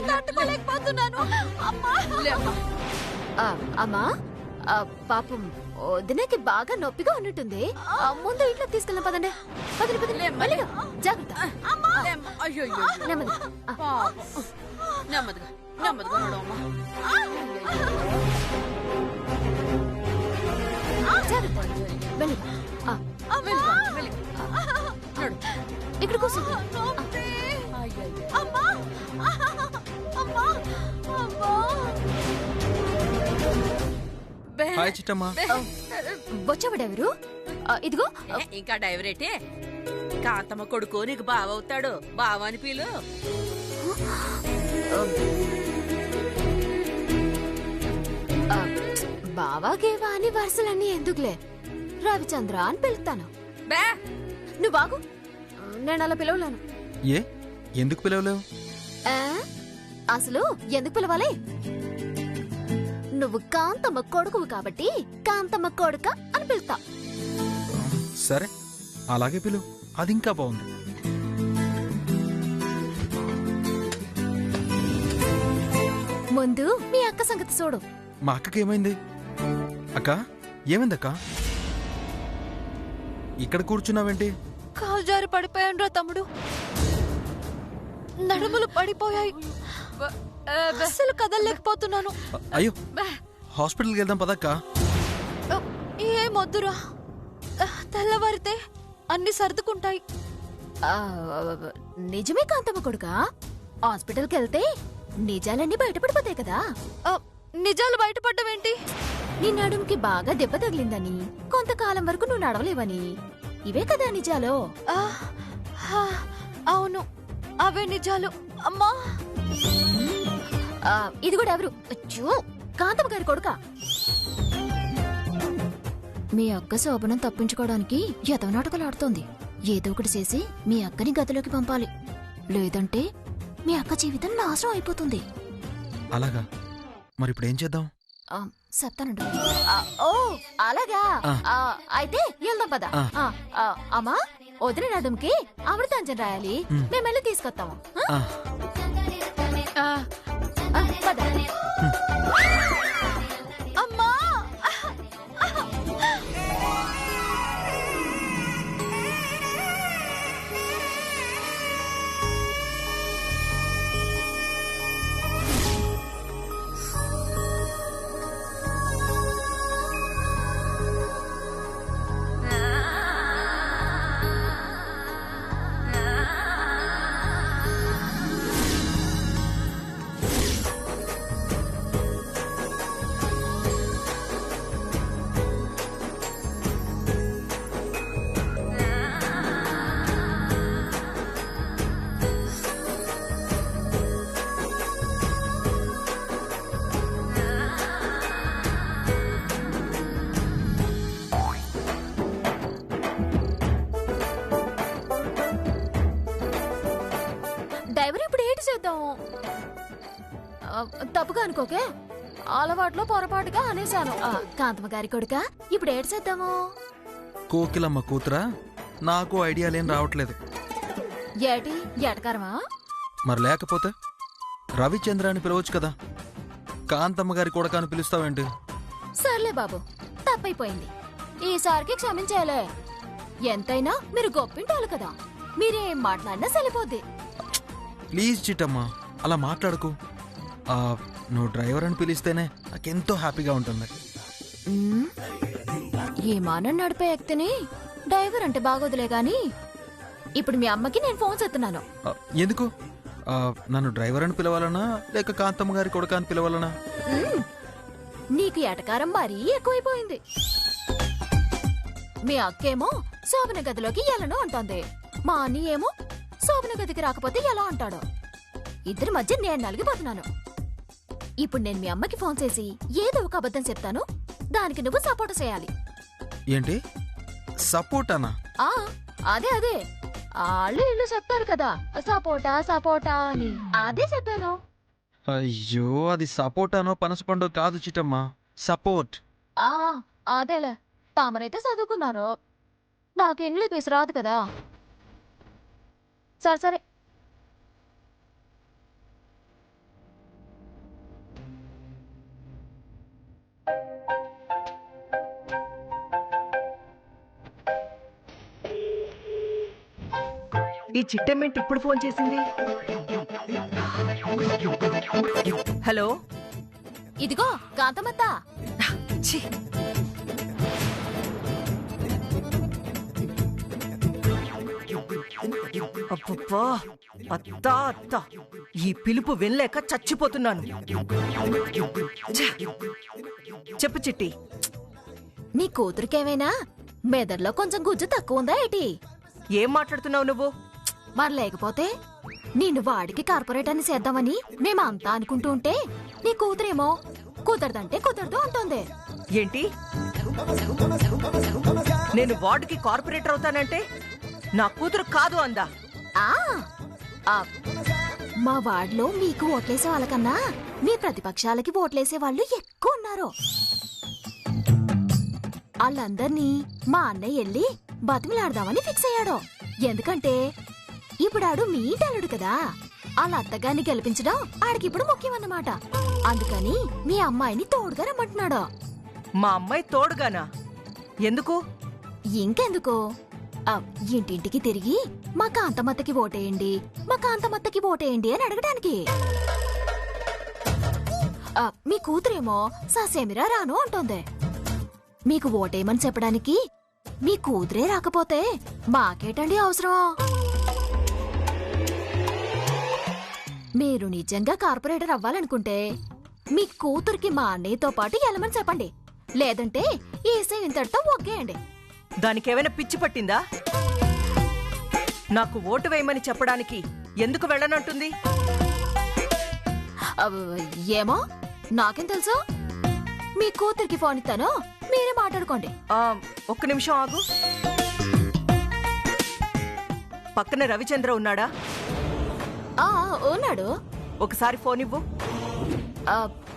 తట్టుకోలేకపోతున్నాను. అమ్మా పాపం వదినకి బాగా నొప్పిగా ఉన్నట్టుంది. ముందు ఇంట్లో తీసుకెళ్ళిన పదండి. పదండి పదండి, మెల్లిగా, జాగ్రత్త. నెమ్మదిగా నెమ్మదిగా నెమ్మదిగా జాగ్రత్త, మెల్లిగా. ఇక్కడ కూర్చో. హాయ్ చిట్టమ్మా. వచ్చావాడెవరు? ఇదిగో ఇంకా డైవరేటే. కాంతమ్మ కొడుకు నీకు బావవుతాడు. బావ అని పీలు. బావా గేవా అని వరుసలన్నీ ఎందుకులే, రవిచంద్ర అని పిలుస్తాను. బే నువ్వు బాగు, నేను అలా పిలవలేను. ఏ ఎందుకు పిలవలేవు? అసలు ఎందుకు పిలవాలి? నువ్వు కాంతమ్మ కొడుకువు కాబట్టి కాంతమ్మ కొడుక అని పిలుస్తా. సరే అలాగే పిలువు, అది ఇంకా బాగుంది. ముందు మీ అక్క సంగతి చూడు. మా అక్కకి ఏమైంది? అక్క ఏమైందక్క? ఇక్కడ కూర్చున్నావేంటి? కాలు జారి పడిపోయాను రా తమ్ముడు. నడుములు పడిపోయాయి, అస్సలు కదలలేకపోతున్నాను. అయ్యో హాస్పిటల్కి వెళ్దాం పదక్క. ఏమొద్దురా, తెల్లవారితే అన్ని సర్దుకుంటాయి. నిజమే కాంతమ్మ కొడుకా, హాస్పిటల్కి వెళ్తే నిజాలన్నీ బయటపడిపోతాయి కదా. నిజాలు బయటపడ్డవేంటి? నీ నడుముకి బాగా దెబ్బ తగిలిందని, కొంతకాలం వరకు నువ్వు నడవలేవని, ఇవే కదా నిజాలు. అవును, అవే నిజాలు. అమ్మా ఇది కూడా ఎవరు? కాంతమ్మ గారి కొడుక. మీ అక్క శోభనం తప్పించుకోవడానికి యతవ నాటకాలు ఆడుతోంది. ఏదో ఒకటి చేసి మీ అక్కని గదిలోకి పంపాలి, లేదంటే మీ అక్క జీవితం నాశనం అయిపోతుంది. అలాగా, మరి ఇప్పుడు ఏం చేద్దాం? చెప్తానండి. ఓ అలాగా, అయితే వెళ్దాం పద. అమ్మా వదిన నడుంకి అమృతాంజన్ రాయాలి, మేము వెళ్ళి తీసుకొస్తాము. పద. అమ్మా డ్రైవర్ ఇప్పుడు ఏంటి చేద్దాం? తప్పుగా అనుకోకే, అలవాట్లో పొరపాటుగా అనేశాను. కాంతమ్మ గారి కొడుక, ఇప్పుడు ఏడు చేద్దాము? కోకిలమ్మ కూతురా, నాకు ఐడియాలేం రావట్లేదు. ఏటి ఎటకారమా? మరి లేకపోతే రవిచంద్ర అని పిలవచ్చు కదా, కాంతమ్మ గారి కొడుక అని పిలుస్తావేంటి? సర్లే బాబు, తప్పైపోయింది. ఈసారికి క్షమించాలే. ఎంతైనా మీరు గొప్పింటాలు కదా, మీరేం మాట్లాడినా సరిపోద్ది. ప్లీజ్ చిట్టమ్మా, అలా మాట్లాడుకు. నువ్వు డ్రైవర్ అని పిలిస్తేనే నాకెంతో హ్యాపీగా ఉంటుంది. ఈ మానం నడిపే వ్యక్తిని డ్రైవర్ అంటే బాగోదులే గాని, ఇప్పుడు మీ అమ్మకి నేను ఫోన్ చేస్తున్నాను. ఎందుకు? నన్ను డ్రైవర్ అని పిలవాలనా లేక కాంతమ్మ గారి కొడుక అని పిలవాలనా? నీకు ఎటకారం మరీ ఎక్కువైపోయింది. మీ అక్కేమో శోభన గదిలోకి ఎలను అంటోంది, మా అన్నయ్య ఏమో శోభన గదికి రాకపోతే ఎలా అంటాడో. ఇద్దరి మధ్య నేను నలిగిపోతున్నాను. ఇప్పుడు నేను మీ అమ్మకి ఫోన్ చేసి ఏదో ఒక అబద్ధం చెప్తాను, దానికి నువ్వు సపోర్ట్ చేయాలి. ఏంటి సపోర్టానా? అదే అదే, వాళ్ళు ఇల్లు చెప్తారు కదా, సపోటా సపోటా అని, అదే చెప్పాను. అయ్యో, అది సపోర్టానో పనసపండో కాదు చిట్టమ్మా, సపోర్ట్. అదేలే, తామరైతే చదువుకున్నాను, నాకు ఇంగ్లీష్ రాదు కదా. సరే సరే, ఈ చిట్టెమ్మేంటి ఇప్పుడు ఫోన్ చేసింది? హలో. ఇదిగో కాంతమత్త. ఛీ! అబ్బబ్బా! అత్తా అత్త, ఈ పిలుపు వినలేక చచ్చిపోతున్నాను. ఛ! చెప్పు చిట్టి. నీ కూతురికేమైనా మెదడులో కొంచెం గుజ్జు తక్కువ ఉందా ఏటి? ఏం మాట్లాడుతున్నావు నువ్వు? మరి లేకపోతే నిన్ను వాడికి కార్పొరేట్ అని చేద్దామని మేమంతా అనుకుంటూ ఉంటే నీ కూతురేమో కుదరదంటే కుదరదు అంటోంది. ఏంటి? నేను వార్డుకి కార్పొరేటర్ అవుతానంటే నా కూతురు కాదు అందా? ఆ ఆ, మా వార్డులో మీకు ఓట్లేసే వాళ్ళకన్నా మీ ప్రతిపక్షాలకి ఓట్లేసే వాళ్ళు ఎక్కువ ఉన్నారు. వాళ్ళందర్నీ మా అన్నయ్య వెళ్ళి బతిమిలాడదామని ఫిక్స్ అయ్యాడు. ఎందుకంటే ఇప్పుడు ఆడు మీ ఇంటల్లుడు కదా. వాళ్ళ అత్తగారిని గెలిపించడం ఆడికిప్పుడు ముఖ్యమన్నమాట. అందుకని మీ అమ్మాయిని తోడుగా రమ్మంటున్నాడు. మా అమ్మాయి తోడుగానా? ఎందుకు? ఇంకెందుకు, ఇంటింటికి తిరిగి మా కాంతమత్తకి ఓటేయండి, మా కాంతమత్తకి ఓటేయండి అని అడగడానికి. మీ కూతురేమో ససేమిరా రాను అంటోంది. మీకు ఓటేయమని చెప్పడానికి మీ కూతురే రాకపోతే మాకేటండి అవసరం? మీరు నిజంగా కార్పొరేటర్ అవ్వాలనుకుంటే మీ కూతురికి మా అన్నయ్యతో పాటు వెళ్ళమని చెప్పండి. లేదంటే ఈసే ఇంతటితో ఒగ్గేయండి. దానికేమైనా పిచ్చి పట్టిందా? నాకు ఓటు వేయమని చెప్పడానికి ఎందుకు వెళ్ళనంటుంది? ఏమో నాకేం తెలుసు. మీ కూతురికి ఫోన్ ఇస్తాను, మీరే మాట్లాడుకోండి. ఒక్క నిమిషం ఆగు. పక్కన రవిచంద్ర ఉన్నాడా? ఉన్నాడు. ఒకసారి ఫోన్ ఇవ్వు.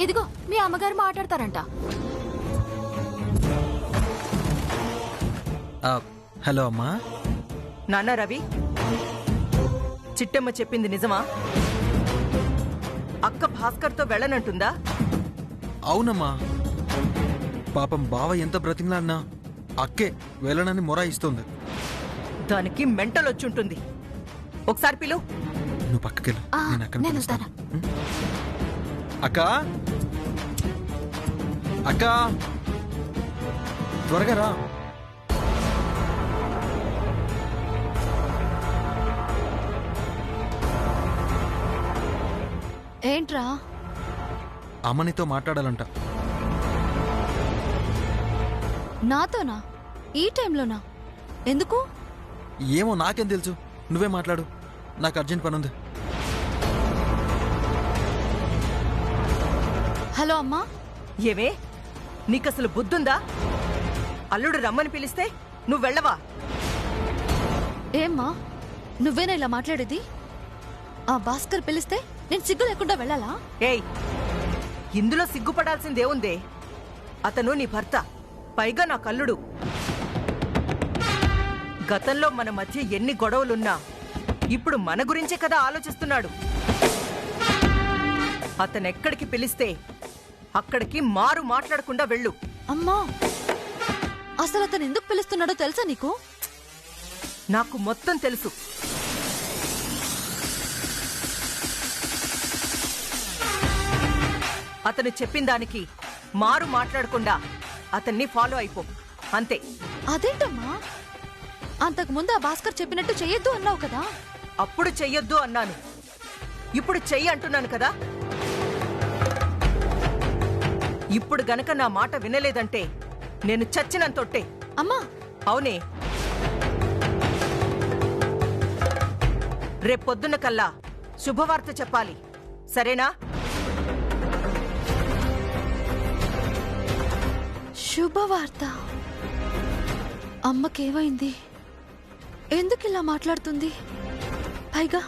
ఇదిగో మీ అమ్మగారు మాట్లాడతారంట. హలో అమ్మా. నాన్న రవి, చిట్టమ్మ చెప్పింది నిజమా? అక్క భాస్కర్తో వెళ్ళనంటుందా? అవునమ్మా. పాపం బావ ఎంత బ్రతిమలాడినా అక్కే వెళ్ళనని మొరాయిస్తోంది. దానికి మెంటల్ వచ్చుంటుంది. ఒకసారి పిలు. నువ్వు పక్కకెళ్ళు, నేను అక్కడ నేను పిలుస్తాను. వస్తాను. అక్క అక్క త్వరగా రా. ఏంట్రా? అమ్మనితో మాట్లాడాలంట. నాతోనా? ఈ టైంలోనా? ఎందుకు? ఏమో నాకేం తెలుసు, నువ్వే మాట్లాడు, నాకు అర్జెంట్ పనుంది. హలో అమ్మా. ఏమే, నీకసలు బుద్ధుందా? అల్లుడు రమ్మని పిలిస్తే నువ్వు వెళ్ళవా? ఏమ్మా, నువ్వేనా ఇలా మాట్లాడేది? ఆ భాస్కర్ పిలిస్తే నేను సిగ్గు లేకుండా వెళ్ళాలా? ఏయ్, ఇందులో సిగ్గుపడాల్సిందేముందే? అతను నీ భర్త, పైగా నా కల్లుడు. గతంలో మన మధ్య ఎన్ని గొడవలున్నా ఇప్పుడు మన గురించే కదా ఆలోచిస్తున్నాడు. అతనెక్కడికి పిలిస్తే అక్కడికి మారు మాట్లాడకుండా వెళ్ళు. అమ్మా, అసలు అతను ఎందుకు పిలుస్తున్నాడో తెలుసా నీకు? నాకు మొత్తం తెలుసు. అతను చెప్పిన దానికి మారు మాట్లాడకుండా అతన్ని ఫాలో అయిపో, అంతే. అదేంటమ్మా, అంతకుముందు ఆ భాస్కర్ చెప్పినట్టు చెయ్యొద్దు అన్నావు కదా? అప్పుడు చెయ్యొద్దు అన్నాను, ఇప్పుడు చెయ్యి అంటున్నాను కదా. ఇప్పుడు గనక నా మాట వినలేదంటే నేను చచ్చినంతొట్టే. అమ్మా, అవునే, రేపొద్దున కల్లా శుభవార్త చెప్పాలి, సరేనా? శుభవార్త? అమ్మకేమైంది? ఎందుకు ఇలా మాట్లాడుతుంది? పైగా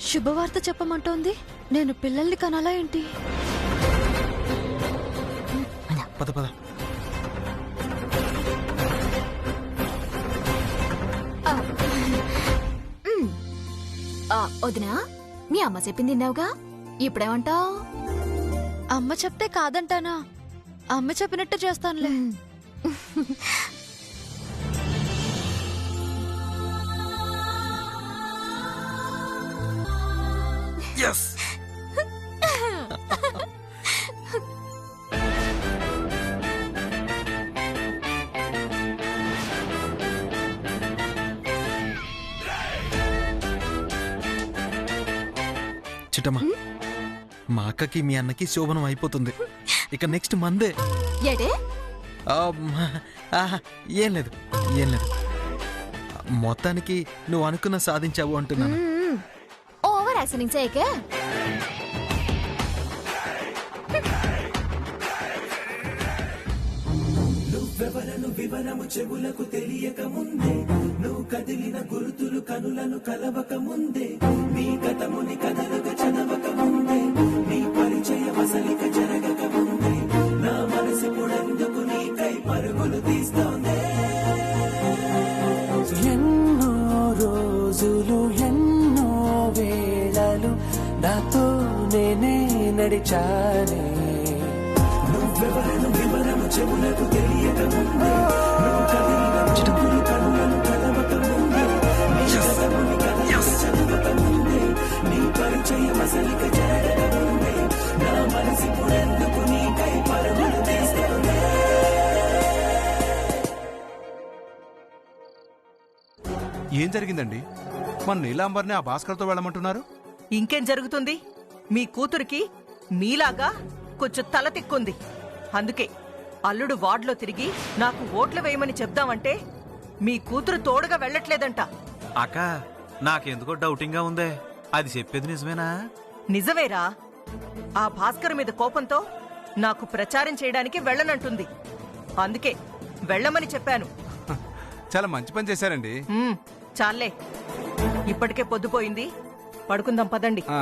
శుభవార్త చెప్పమంటోంది. నేను పిల్లల్ని కనాలా ఏంటి? పద పద. వదినా, మీ అమ్మ చెప్పింది విన్నావుగా, ఇప్పుడేమంటావు? అమ్మ చెప్తే కాదంటానా? అమ్మ చెప్పినట్టు చేస్తానులే. yes చిట్టమ్మా, మా అక్కకి మీ అన్నకి శోభనం అయిపోతుంది. ఇక నెక్స్ట్ మందే. ఏడే ఏం లేదు, ఏం లేదు. మొత్తానికి నువ్వు అనుకున్న సాధించావు అంటున్నాను. ఓవర్ యాక్సనింగ్ చేయకే. నువ్వెవరను వివరము చెవులకు తెలియక ముందే, నువ్వు కదిలిన గుర్తులు కనులను కలవక ముందే, నీ గతముని కథలుగా చదవక ముందే, నీ పరిచయ వసలిక జరగక ముందే, నా మనసు పుడెందుకు నీకై పరుగులు తీస్తోందే. ఎన్నో రోజులు ఎన్నో వేళలు నాతో నేనే నడిచానే, నువ్వెవరను వివరము చెవులకు తెలియక ముందే, నువ్వు కదిలిన గుర్తులు కనులను కలవక ముందే, నీ గతముని కథలుగా చదవక ముందే, నీ పరిచయ వసలిక జరగక ముందే, నా మనసు పుడెందుకు నీకై పరుగులు తీస్తోందే. ఏం జరిగిందండి? మన నీలాంబర్ని ఆ భాస్కర్తో వెళ్ళమంటున్నారు? ఇంకేం జరుగుతుంది? మీ కూతురికి మీలాగా కొంచెం తల తిక్కుంది. అందుకే అల్లుడు వార్డులో తిరిగి నాకు ఓట్లు వేయమని చెప్దామంటే మీ కూతురు తోడుగా వెళ్ళట్లేదంట. అక్క, నాకెందుకో డౌటింగ్ గా ఉందే. అది చెప్పేది నిజమేనా? నిజమేరా. ఆ భాస్కర్ మీద కోపంతో నాకు ప్రచారం చేయడానికి వెళ్ళనంటుంది. అందుకే వెళ్ళమని చెప్పాను. చాలా మంచి పని చేశారండి. చాలే, ఇప్పటికే పొద్దుపోయింది. పడుకుందాం పదండి. ఆ,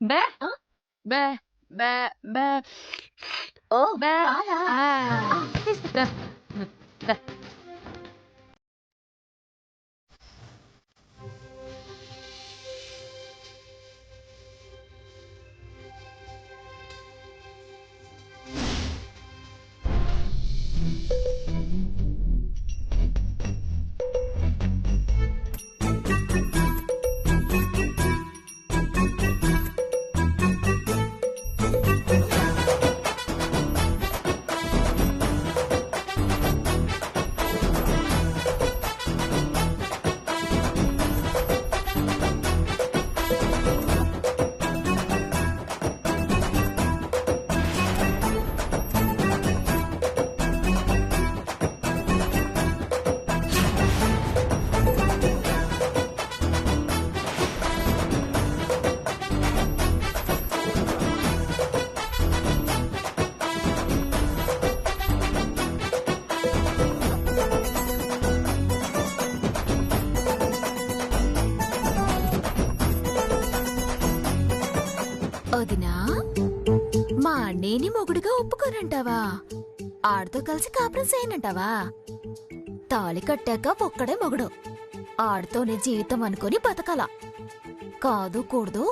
బే బే బే బే ఓ బే వదినా, మా అన్నేని మొగుడుగా ఒప్పుకోనంటావా? ఆడితో కలిసి కాపురం చేయనంటావా? తాళి కట్టాక ఒక్కడే మొగుడు, ఆడితోనే జీవితం అనుకుని బతకాల. కాదు కూడదు,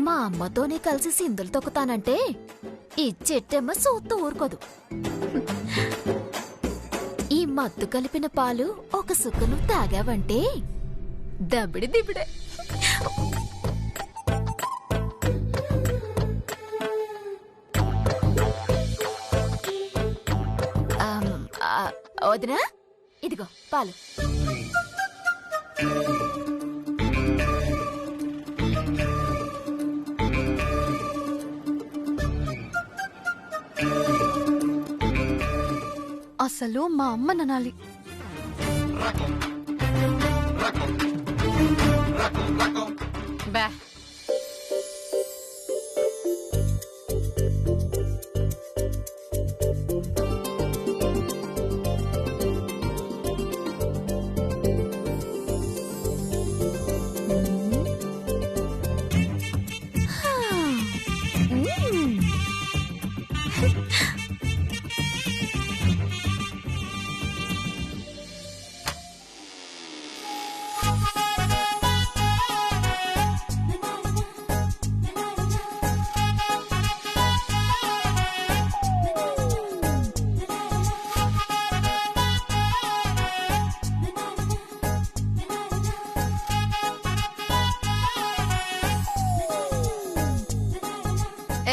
మా అమ్మతోనే కలిసి సిందులు తొక్కుతానంటే ఈ చెట్టెమ్మ సూత్తు ఊరుకోదు. ఈ మత్తు కలిపిన పాలు ఒక సుక్కను తాగావంటే దబిడి దిబిడే. వదినా, ఇదిగో పాలు. అసలు మా అమ్మ ననాలి. బా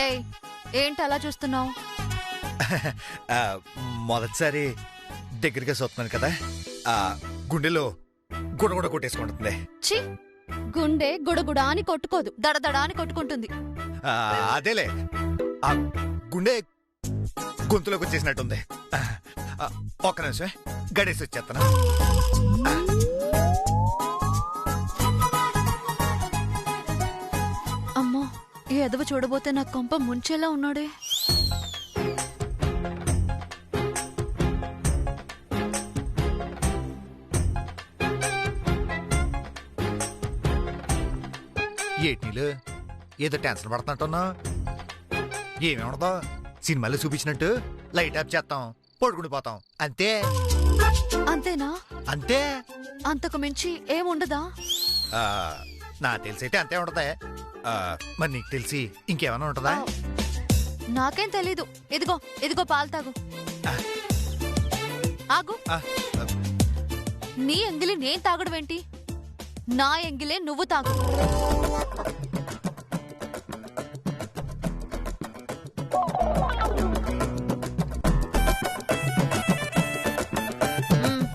ఏయ్, ఏంటి అలా చూస్తున్నావు? మొదటిసారి దగ్గరగా చూస్తున్నాను కదా, గుండెలో గుడగుడ కొట్టేసుకుంటుంది. ఛీ, గుండె గుడగుడా అని కొట్టుకోదు, దడదడా అని కొట్టుకుంటుంది. అదేలే, ఆ గుండె గొంతులోకి వచ్చేసినట్టుంది. ఒక్క నిమిషమే గడేసి వచ్చేస్తాను. అమ్మో, ఈ ఎదవ చూడబోతే నా కొంప ముంచేలా ఉన్నాడే. ఏటీలు ఏదో టెన్షన్ పడుతున్నట్టున్నా. ఏమేముండదో, సినిమాలో చూపించినట్టు లైట్ ఆఫ్ చేస్తాం, పడుకుని పోతాం, అంతే. అంతేనా? అంతే. అంతకు మించి ఏముండదా? నా తెలిసైతే అంతే ఉంటదా. మరి నీకు తెలిసి ఇంకేమైనా ఉంటదా? నాకేం తెలీదు. ఇదిగో ఇదిగో పాలు తాగు. ఆగు. నీ ఎంగిలి నేను తాగడం ఏంటి? నా ఎంగిలే నువ్వు తాగు.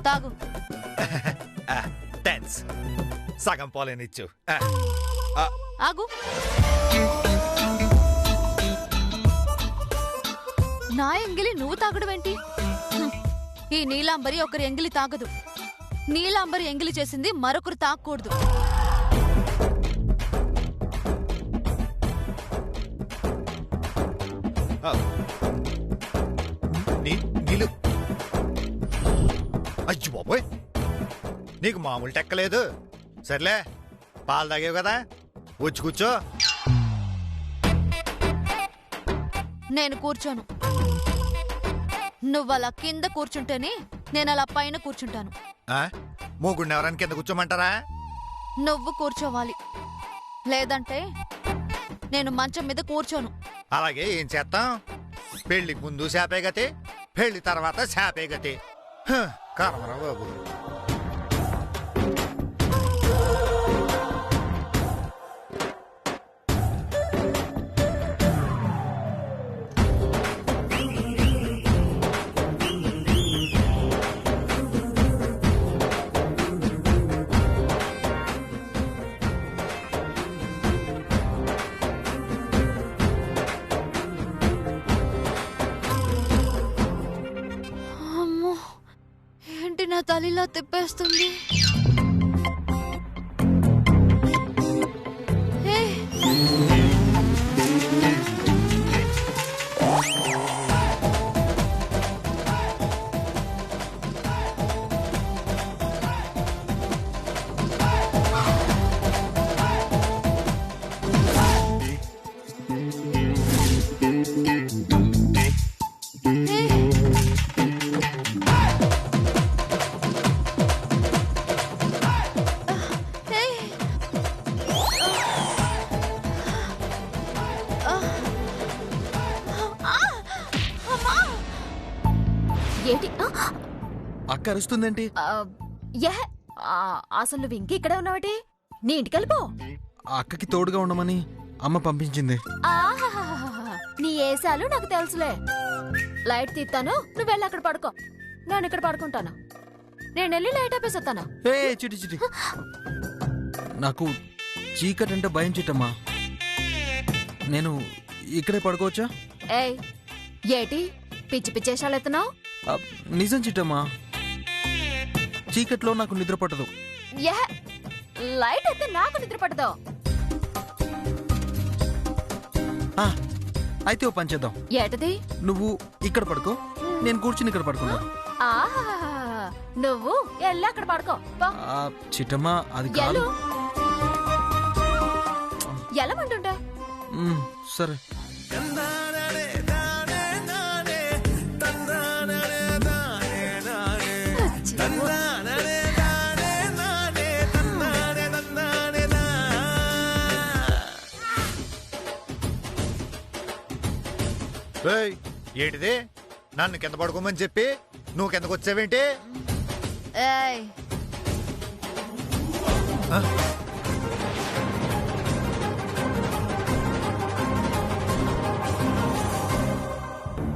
తాగు. థ్యాంక్స్. సగం పాలేనిచ్చు. ఆగు. నా ఎంగిలి నువ్వు తాగడం ఏంటి? ఈ నీలాంబరి ఒకరి ఎంగిలి తాగదు. నీలాంబరి ఎంగిలి చేసింది మరొకరు తాగకూడదు. నీళ్ళు. అయ్యో బాబోయ్, నీకు మామూలు టెక్కలేదు. సర్లే, పాలు తాగేవు కదా, వచ్చి కూర్చో. నేను కూర్చోను. నువ్వలా కింద కూర్చుంటేనే నేను అలా పైన కూర్చుంటాను. మూగుడిని ఎవరైనా కింద కూర్చోమంటారా? నువ్వు కూర్చోవాలి, లేదంటే నేను మంచం మీద కూర్చోను. అలాగే ఏం చేస్తాం? పెళ్లికి ముందు శాపే గతి, పెళ్లి తర్వాత శాపే గతి. కర్మరా బాబు. అమ్మో, ఏంటి నా తల్లిలా తిప్పేస్తుంది? ఏంటి? అక్క అరుస్తుందేంటి? అసలు నువ్వు ఇంక ఇక్కడే ఉన్నావటి? నీ ఇంటికి వెళ్ళిపో. అక్కకి తోడుగా ఉండమని అమ్మ పంపించింది. నీ ఏసాలు నాకు తెలుసులే. లైట్ తీస్తాను, నువ్వు వెళ్ళి అక్కడ పడుకో, నేను ఇక్కడ పడుకుంటాను. నేను వెళ్ళి లైట్ ఆపేసొస్తాను. ఏ చిటి చిటి, నాకు చీకటి అంటే భయం చిట్టమ్మా. నేను ఇక్కడే పడుకోవచ్చా? ఏయ్ ఏటి పిచ్చి పిచ్చేషాలు ఎత్తున్నావు? నిజం చిట్టమ్మా, చీకట్లో నాకు నిద్ర పట్టదు. లైట్ అయితే నాకు నిద్ర పట్టదు. అయితే ఓ పని చేద్దాం. ఏటది? నువ్వు ఇక్కడ పడుకో, నేను కూర్చుని ఇక్కడ పడుకున్నాను. నువ్వు ఎల్లి అక్కడ పడుకో. చిట్టమ్మా అది కాదు. ఎలమంటుంటా? సరే. ఏంటిది? నన్ను కింద పడుకోమని చెప్పి నువ్వు కిందకు వచ్చావేంటి? ఏయ్